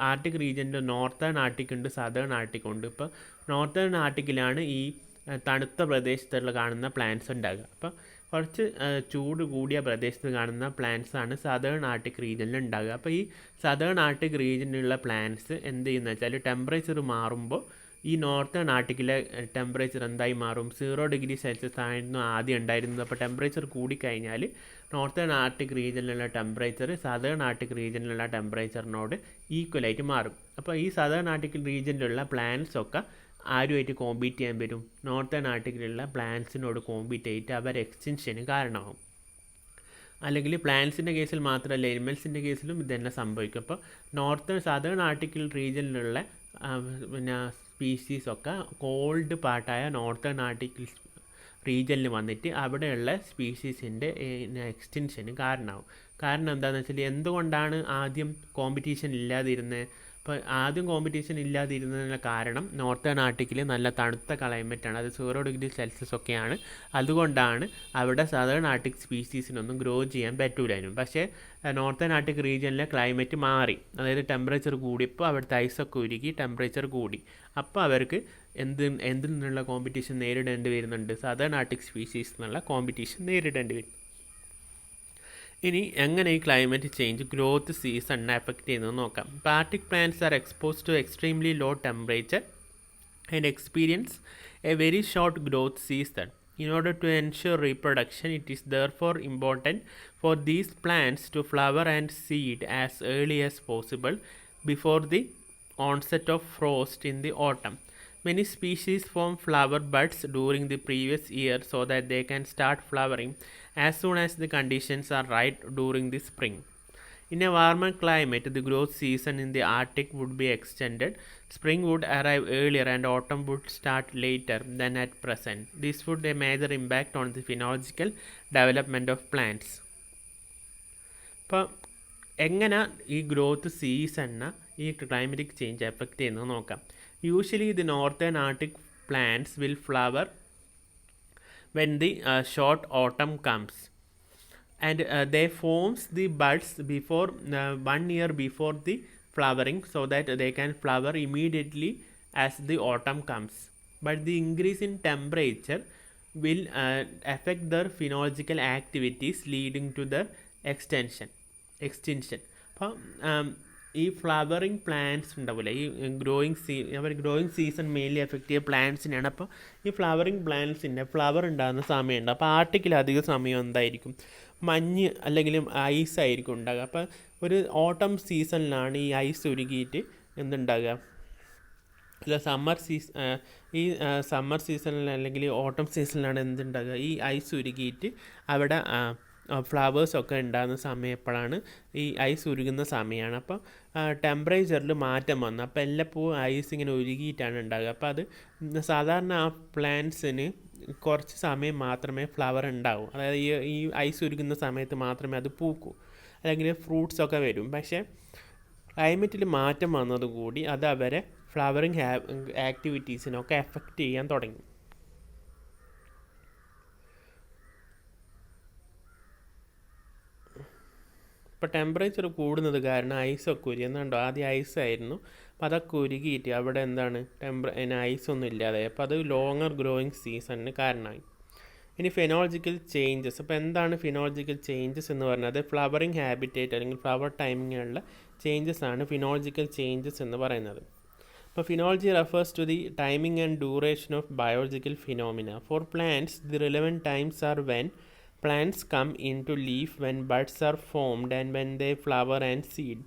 ആർട്ടിക് റീജിയനിൽ നോർത്തേൺ ആർട്ടിക് ഉണ്ട്, സദേൺ ആർട്ടിക് ഉണ്ട്. ഇപ്പോൾ നോർത്തേൺ ആർട്ടിക്കിലാണ് ഈ തണുത്ത പ്രദേശത്തുള്ള കാണുന്ന പ്ലാന്റ്സ് ഉണ്ടാകുക. അപ്പോൾ കുറച്ച് ചൂട് കൂടിയ പ്രദേശത്ത് കാണുന്ന പ്ലാന്റ്സാണ് സദേൺ ആർട്ടിക് റീജിയനിൽ ഉണ്ടാകുക. അപ്പോൾ ഈ സദേൺ ആർട്ടിക് റീജിയനിലുള്ള പ്ലാന്റ്സ് എന്ത് ചെയ്യുന്നത് വെച്ചാൽ ടെമ്പറേച്ചർ മാറുമ്പോൾ ഈ നോർത്തേൺ ആർട്ടിക്കിലെ ടെമ്പറേച്ചർ എന്തായി മാറും? 0°C ആയിരുന്നു ആദ്യം ഉണ്ടായിരുന്നത്. അപ്പോൾ ടെമ്പറേച്ചർ കൂടിക്കഴിഞ്ഞാൽ നോർത്തേൺ ആർട്ടിക് റീജിയനിലുള്ള ടെമ്പറേച്ചർ സദേൺ ആർട്ടിക് റീജിയനിലുള്ള ടെമ്പറേച്ചറിനോട് ഈക്വലായിട്ട് മാറും. അപ്പോൾ ഈ സദേൺ ആർട്ടിക് റീജിയനിലുള്ള പ്ലാന്റ്സ് ഒക്കെ ആരുമായിട്ട് കോമ്പീറ്റ് ചെയ്യാൻ വരും? നോർത്തേൺ ആർട്ടിക്കിലുള്ള പ്ലാന്റ്സിനോട് കോമ്പീറ്റ് ചെയ്തിട്ട് അവർ എക്സ്റ്റൻഷന് കാരണമാകും. അല്ലെങ്കിൽ പ്ലാന്റ്സിൻ്റെ കേസിൽ മാത്രമല്ല, എനിമൽസിൻ്റെ കേസിലും ഇത് തന്നെ സംഭവിക്കും. അപ്പോൾ സദേൺ ആർട്ടിക്കൽ റീജിയനിലുള്ള പിന്നെ സ്പീഷീസൊക്കെ കോൾഡ് പാർട്ടായ നോർത്തേൺ ആർട്ടിക്കൽ റീജിയനിൽ വന്നിട്ട് അവിടെയുള്ള സ്പീഷീസിൻ്റെ എക്സ്റ്റൻഷന് കാരണമാവും. കാരണം എന്താണെന്ന് വെച്ചാൽ എന്തുകൊണ്ടാണ് ആദ്യം കോമ്പറ്റീഷൻ ഇല്ലാതിരുന്നത്? അപ്പോൾ ആദ്യം കോമ്പറ്റീഷൻ ഇല്ലാതിരുന്നതിനുള്ള കാരണം നോർത്തേൺ ആർട്ടിക്കിൽ നല്ല തണുത്ത ക്ലൈമറ്റാണ്, അത് 0°C ഒക്കെയാണ്. അതുകൊണ്ടാണ് അവിടെ സദേൺ ആർട്ടിക് സ്പീഷീസിനൊന്നും ഗ്രോ ചെയ്യാൻ പറ്റൂലായിരുന്നു. പക്ഷേ നോർത്തേൺ ആർട്ടിക് റീജിയനിലെ ക്ലൈമറ്റ് മാറി, അതായത് ടെമ്പറേച്ചർ കൂടിയപ്പോൾ അവിടുത്തെ ഐസൊക്കെ ഉരുകി ടെമ്പറേച്ചർ കൂടി. അപ്പോൾ അവർക്ക് എന്തിൽ നിന്നുള്ള കോമ്പറ്റീഷൻ നേരിടേണ്ടി വരുന്നുണ്ട്? സദേൺ ആർട്ടിക് സ്പീഷീസ് എന്നുള്ള കോമ്പറ്റീഷൻ നേരിടേണ്ടി വരും. ഇനി എങ്ങനെ ഈ ക്ലൈമറ്റ് ചേഞ്ച് ഗ്രോത്ത് സീസണിനെ എഫക്റ്റ് ചെയ്യുന്നത് നോക്കാം. Arctic plants are exposed to extremely low temperature and experience a very short growth season. In order to ensure reproduction, it is therefore important for these plants to flower and seed as early as possible before the onset of frost in the autumn. Many species form flower buds during the previous year so that they can start flowering as soon as the conditions are right during the spring. In a warmer climate, the growth season in the Arctic would be extended. Spring would arrive earlier and autumn would start later than at present. This would have a major impact on the phenological development of plants. അപ്പോൾ എങ്ങനെ ഈ growth സീസണിനെ ഈ climatic change effect ചെയ്യുന്നത് നോക്കാം. Usually the northern Arctic plants will flower when the short autumn comes, and they forms the buds before 1 year before the flowering so that they can flower immediately as the autumn comes. But the increase in temperature will affect their phenological activities leading to their extinction. അപ്പോൾ ഈ flowering plants ഉണ്ടാവില്ല, ഈ growing season mainly effect ചെയ്യുക പ്ലാന്റ്സിനെയാണ്. അപ്പോൾ ഈ flowering പ്ലാന്റ്സിൻ്റെ flower ഉണ്ടാകുന്ന സമയമുണ്ട്. അപ്പോൾ ആർട്ടിക്കിൽ അധിക സമയം എന്തായിരിക്കും? മഞ്ഞ് അല്ലെങ്കിൽ ഐസ് ആയിരിക്കും ഉണ്ടാകുക. അപ്പോൾ ഒരു ഓട്ടം സീസണിലാണ് ഈ ഐസ് ഉരുകിയിട്ട് എന്തുണ്ടാകുക? അല്ല സമ്മർ സീസണിൽ അല്ലെങ്കിൽ ഓട്ടം സീസണിലാണ് എന്തുണ്ടാകുക? ഈ ഐസ് ഉരുകിയിട്ട് അവിടെ ഫ്ലവേഴ്സൊക്കെ ഉണ്ടാകുന്ന സമയം എപ്പോഴാണ്? ഈ ഐസ് ഉരുകുന്ന സമയമാണ്. അപ്പോൾ ടെമ്പറേച്ചറിൽ മാറ്റം വന്നു. അപ്പോൾ എല്ലാപ്പോഴും ഐസ് ഇങ്ങനെ ഉരുകിയിട്ടാണ് ഉണ്ടാകുക. അപ്പോൾ അത് സാധാരണ ആ പ്ലാന്റ്സിന് കുറച്ച് സമയം മാത്രമേ ഫ്ലവർ ഉണ്ടാവൂ, അതായത് ഈ ഐസ് ഉരുകുന്ന സമയത്ത് മാത്രമേ അത് പൂക്കൂ, അല്ലെങ്കിൽ ഫ്രൂട്ട്സൊക്കെ വരും. പക്ഷേ ക്ലൈമറ്റിൽ മാറ്റം വന്നതുകൂടി അത് അവരെ ഫ്ലവറിങ് ആക്ടിവിറ്റീസിനൊക്കെ എഫക്റ്റ് ചെയ്യാൻ തുടങ്ങി. ഇപ്പോൾ ടെമ്പറേച്ചർ കൂടുന്നത് കാരണം ഐസൊക്കെ ഉരുകുന്നുണ്ടോ? ആദ്യം ഐസായിരുന്നു, അപ്പോൾ അതൊക്കെ ഉരുകിയിട്ട് അവിടെ എന്താണ് ഐസൊന്നും ഇല്ലാതെ, അപ്പോൾ അത് ലോങ്ങർ ഗ്രോയിങ് സീസണിന് കാരണമായി. ഇനി ഫെനോളജിക്കൽ ചേഞ്ചസ്. അപ്പോൾ എന്താണ് ഫെനോളജിക്കൽ ചേഞ്ചസ് എന്ന് പറഞ്ഞാൽ? ഫ്ലവറിങ് ഹാബിറ്റേറ്റ് അല്ലെങ്കിൽ ഫ്ലവർ ടൈമിങ്ങിലുള്ള ചേഞ്ചസ് ആണ് ഫെനോളജിക്കൽ ചേഞ്ചസ് എന്ന് പറയുന്നത്. അപ്പോൾ phenology refers to the timing and duration of biological phenomena. For plants the relevant times are when plants come into leaf, when buds are formed, and when they flower and seed.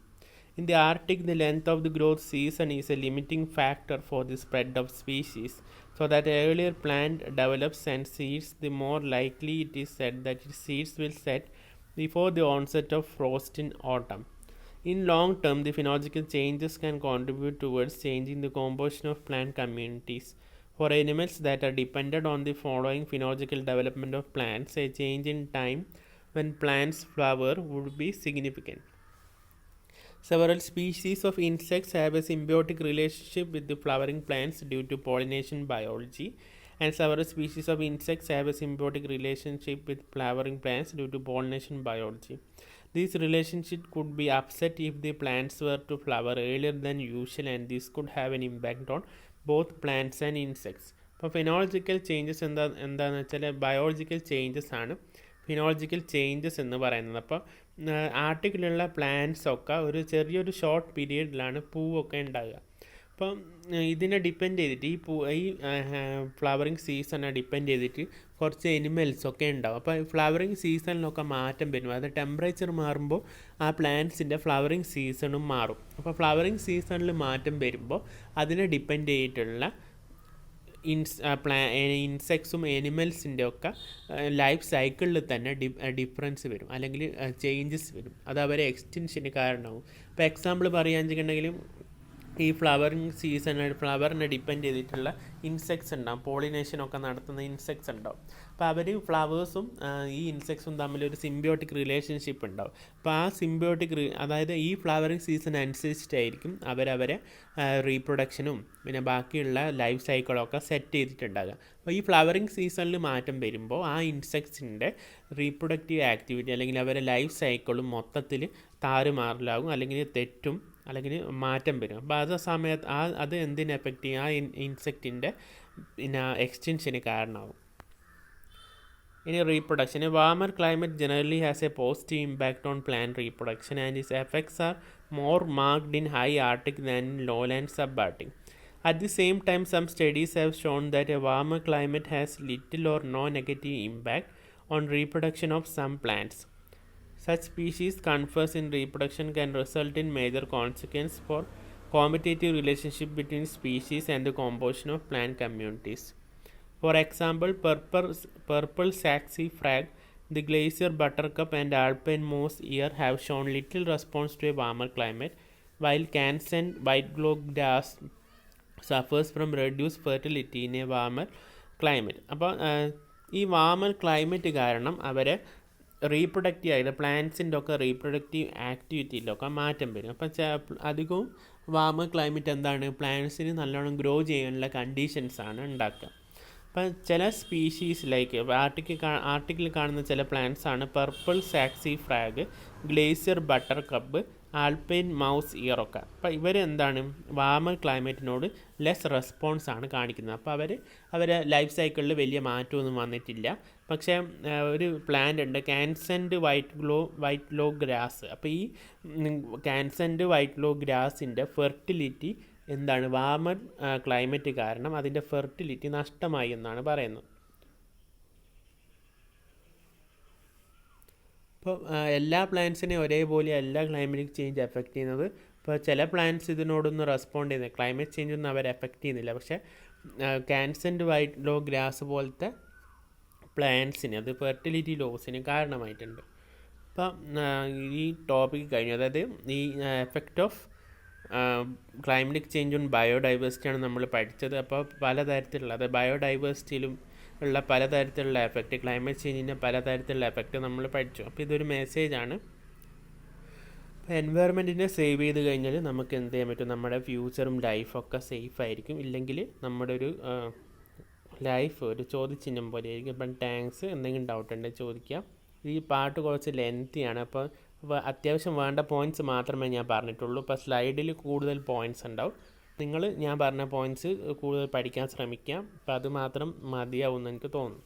In the Arctic, the length of the growth season is a limiting factor for the spread of species, so that the earlier plant develops and seeds, the more likely it is said that its seeds will set before the onset of frost in autumn. In long term, the phenological changes can contribute towards changing the composition of plant communities. For animals that are dependent on the following phenological development of plants, a change in time when plants flower would be significant. Several species of insects have a symbiotic relationship with the flowering plants due to pollination biology, and several species of insects have a symbiotic relationship with flowering plants due to pollination biology. This relationship could be upset if the plants were to flower earlier than usual, and this could have an impact on both plants and insects. അപ്പോൾ ഫിനോളജിക്കൽ changes എന്താണെന്ന് വെച്ചാൽ biological changes ആണ് ഫിനോളജിക്കൽ changes എന്ന് പറയുന്നത്. അപ്പോൾ ആർട്ടിക്കിലുള്ള plants ഒക്കെ ഒരു ചെറിയൊരു ഷോർട്ട് പീരീഡിലാണ് പൂവൊക്കെ ഉണ്ടാകുക. അപ്പം ഇതിനെ ഡിപ്പെൻഡ് ചെയ്തിട്ട് ഈ ഫ്ലവറിങ് സീസണെ ഡിപ്പെൻഡ് ചെയ്തിട്ട് കുറച്ച് എനിമൽസൊക്കെ ഉണ്ടാവും. അപ്പോൾ ഫ്ലവറിങ് സീസണിലൊക്കെ മാറ്റം വരും. അത് ടെമ്പറേച്ചർ മാറുമ്പോൾ ആ പ്ലാന്റ്സിൻ്റെ ഫ്ലവറിങ് സീസണും മാറും. അപ്പോൾ ഫ്ലവറിങ് സീസണിൽ മാറ്റം വരുമ്പോൾ അതിനെ ഡിപ്പെൻഡ് ചെയ്തിട്ടുള്ള ഇൻസെക്ട്സും എനിമൽസിൻ്റെ ഒക്കെ ലൈഫ് സൈക്കിളിൽ തന്നെ ഡിഫറൻസ് വരും, അല്ലെങ്കിൽ ചേഞ്ചസ് വരും. അത് അവരെ എക്സ്റ്റൻഷന് കാരണമാവും. ഇപ്പോൾ എക്സാമ്പിൾ പറയുകയാണെന്നുണ്ടെങ്കിൽ ഈ ഫ്ലവറിനെ ഡിപ്പെൻഡ് ചെയ്തിട്ടുള്ള ഇൻസെക്ട്സ് ഉണ്ടാവും, പോളിനേഷനൊക്കെ നടത്തുന്ന ഇൻസെക്ട്സ് ഉണ്ടാവും. അപ്പോൾ അവർ ഫ്ലവേഴ്സും ഈ ഇൻസെക്ട്സും തമ്മിലൊരു സിംബിയോട്ടിക് റിലേഷൻഷിപ്പ് ഉണ്ടാവും. അപ്പോൾ ആ സിംബിയോട്ടിക് അതായത് ഈ ഫ്ലവറിങ് സീസൺ അനുസരിച്ചിട്ടായിരിക്കും അവരവരെ റീപ്രൊഡക്ഷനും പിന്നെ ബാക്കിയുള്ള ലൈഫ് സൈക്കിളൊക്കെ സെറ്റ് ചെയ്തിട്ടുണ്ടാകുക. അപ്പോൾ ഈ ഫ്ലവറിങ് സീസണിൽ മാറ്റം വരുമ്പോൾ ആ ഇൻസെക്ട്സിൻ്റെ റീപ്രൊഡക്റ്റീവ് ആക്ടിവിറ്റി അല്ലെങ്കിൽ അവരെ ലൈഫ് സൈക്കിളും മൊത്തത്തിൽ താറുമാറിലാകും, അല്ലെങ്കിൽ തെറ്റും, അല്ലെങ്കിൽ മാറ്റം വരും. അപ്പോൾ അത് സമയത്ത് അത് എന്തിനെ എഫക്റ്റ് ചെയ്യും? ആ ഇൻസെക്റ്റിൻ്റെ പിന്നെ എക്സ്റ്റൻഷന് കാരണമാകും. ഇനി reproduction. A warmer climate generally has A positive impact on plant reproduction and it's effects are more marked in high Arctic than in lowland sub Arctic. At the same time, some studies have shown that a warmer climate has little or no negative impact on reproduction of some plants. Such species confers in reproduction can result in major consequences for competitive relationship between species and the composition of plant communities. For example, purple saxifrage, the glacier buttercup and alpine moss ear have shown little response to a warmer climate, while Cancel white glow grass suffers from reduced fertility in a warmer climate. അപ്പോൾ ഈ warmer climate കാരണം അവരെ reproductive ആയിട്ട് പ്ലാന്റ്സിൻ്റെ ഒക്കെ reproductive ആക്ടിവിറ്റിയിലൊക്കെ മാറ്റം വരും. അപ്പം അധികവും വാർമർ ക്ലൈമറ്റ് എന്താണ്, പ്ലാന്റ്സിന് നല്ലോണം ഗ്രോ ചെയ്യാനുള്ള കണ്ടീഷൻസാണ് ഉണ്ടാക്കുക. അപ്പം ചില സ്പീഷീസ് ലൈക്ക് ആർട്ടിക്കിൽ കാണുന്ന ചില പ്ലാന്റ്സ് ആണ് purple saxifrage, glacier buttercup, alpine mouse ഇയറൊക്കെ. അപ്പോൾ ഇവരെന്താണ് വാർമർ ക്ലൈമറ്റിനോട് ലെസ് റെസ്പോൺസ് ആണ് കാണിക്കുന്നത്. അപ്പോൾ അവരെ ലൈഫ് സൈക്കിളിൽ വലിയ മാറ്റമൊന്നും വന്നിട്ടില്ല. പക്ഷേ ഒരു പ്ലാന്റ് ഉണ്ട് കാൻസൻഡ് വൈറ്റ് ലോ ഗ്രാസ്. അപ്പോൾ ഈ കാൻസൻഡ് വൈറ്റ് ലോ ഗ്രാസിൻ്റെ ഫെർട്ടിലിറ്റി എന്താണ്, വാർമർ ക്ലൈമറ്റ് കാരണം അതിൻ്റെ ഫെർട്ടിലിറ്റി നഷ്ടമായി എന്നാണ് പറയുന്നത്. ഇപ്പോൾ എല്ലാ പ്ലാന്റ്സിനെയും ഒരേപോലെ എല്ലാ ക്ലൈമറ്റിക് ചേഞ്ച് എഫക്റ്റ് ചെയ്യുന്നത്. ഇപ്പോൾ ചില പ്ലാന്റ്സ് ഇതിനോടൊന്നും റെസ്പോണ്ട് ചെയ്യുന്നില്ല, ക്ലൈമറ്റ് ചേഞ്ചൊന്നും അവരെ എഫക്റ്റ് ചെയ്യുന്നില്ല. പക്ഷേ കാൻസൻഡ് വൈറ്റ് ലോ ഗ്രാസ് പോലത്തെ പ്ലാന്റ്സിന് അത് ഫെർട്ടിലിറ്റി ലോസിന് കാരണമായിട്ടുണ്ട്. അപ്പം ഈ ടോപ്പിക്ക് കഴിഞ്ഞു, അതായത് ഈ effect of climatic change on ബയോഡൈവേഴ്സിറ്റിയാണ് നമ്മൾ പഠിച്ചത്. അപ്പോൾ പലതരത്തിലുള്ള, അത് ബയോഡൈവേഴ്സിറ്റിയിലും ഉള്ള പലതരത്തിലുള്ള എഫക്റ്റ്, ക്ലൈമറ്റ് ചേഞ്ചിൻ്റെ പലതരത്തിലുള്ള എഫക്റ്റ് നമ്മൾ പഠിച്ചു. അപ്പോൾ ഇതൊരു മെസ്സേജാണ്. അപ്പോൾ എൻവയറമെൻറ്റിനെ സേവ് ചെയ്ത് കഴിഞ്ഞാൽ നമുക്ക് എന്ത് ചെയ്യാൻ പറ്റും, നമ്മുടെ ഫ്യൂച്ചറും ലൈഫൊക്കെ സേഫ് ആയിരിക്കും. ഇല്ലെങ്കിൽ നമ്മുടെ ഒരു ലൈഫ് ഒരു ചോദ്യചിഹ്നം പോലെ ആയിരിക്കും. ഇപ്പം താങ്ക്സ്. എന്തെങ്കിലും ഡൗട്ട് ഉണ്ടെങ്കിൽ ചോദിക്കാം. ഈ പാട്ട് കുറച്ച് ലെങ്തിയാണ്, അപ്പോൾ അത്യാവശ്യം വേണ്ട പോയിൻറ്റ്സ് മാത്രമേ ഞാൻ പറഞ്ഞിട്ടുള്ളൂ. ഇപ്പോൾ സ്ലൈഡിൽ കൂടുതൽ പോയിൻറ്റ്സ് ഉണ്ടാവും. നിങ്ങൾ ഞാൻ പറഞ്ഞ പോയിൻറ്റ്സ് കൂടുതൽ പഠിക്കാൻ ശ്രമിക്കാം. അപ്പോൾ അത് മാത്രം മതിയാവുമെന്ന് എനിക്ക് തോന്നുന്നു.